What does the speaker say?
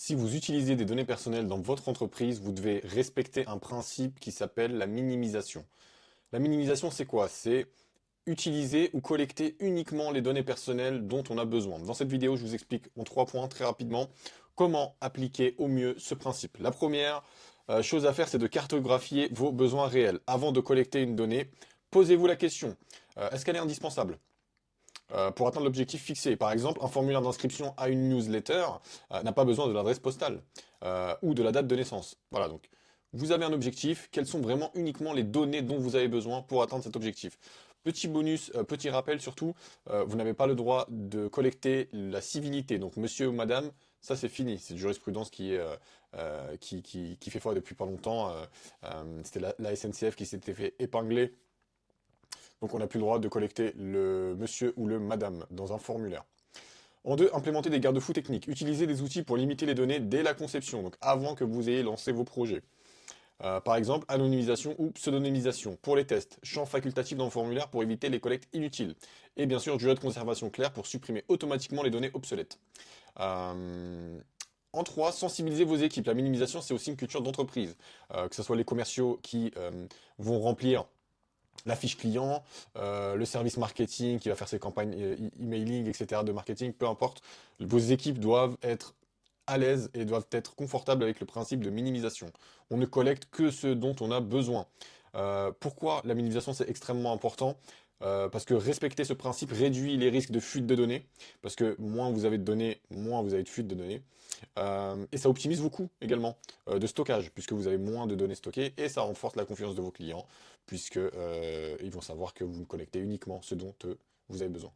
Si vous utilisez des données personnelles dans votre entreprise, vous devez respecter un principe qui s'appelle la minimisation. La minimisation, c'est quoi? C'est utiliser ou collecter uniquement les données personnelles dont on a besoin. Dans cette vidéo, je vous explique en 3 points très rapidement comment appliquer au mieux ce principe. La première chose à faire, c'est de cartographier vos besoins réels. Avant de collecter une donnée, posez-vous la question, est-ce qu'elle est indispensable pour atteindre l'objectif fixé? Par exemple, un formulaire d'inscription à une newsletter n'a pas besoin de l'adresse postale ou de la date de naissance. Voilà, donc vous avez un objectif, quelles sont vraiment uniquement les données dont vous avez besoin pour atteindre cet objectif? Petit bonus, petit rappel surtout, vous n'avez pas le droit de collecter la civilité, donc monsieur ou madame, ça c'est fini, c'est une jurisprudence qui est qui fait foi depuis pas longtemps. C'était la SNCF qui s'était fait épingler, donc on n'a plus le droit de collecter le monsieur ou le madame dans un formulaire. En deux, implémenter des garde-fous techniques. Utilisez des outils pour limiter les données dès la conception, donc avant que vous ayez lancé vos projets. Par exemple, anonymisation ou pseudonymisation. Pour les tests, champ facultatif dans le formulaire pour éviter les collectes inutiles. Et bien sûr, durée de conservation claire pour supprimer automatiquement les données obsolètes. En 3, sensibiliser vos équipes. La minimisation, c'est aussi une culture d'entreprise. Que ce soit les commerciaux qui vont remplir la fiche client, le service marketing qui va faire ses campagnes emailing, etc. de marketing, peu importe. Vos équipes doivent être à l'aise et doivent être confortables avec le principe de minimisation. On ne collecte que ce dont on a besoin. Pourquoi la minimisation c'est extrêmement important? Parce que respecter ce principe réduit les risques de fuite de données, parce que moins vous avez de données, moins vous avez de fuite de données. Et ça optimise vos coûts également de stockage, puisque vous avez moins de données stockées, et ça renforce la confiance de vos clients, puisque ils vont savoir que vous collectez uniquement ce dont vous avez besoin.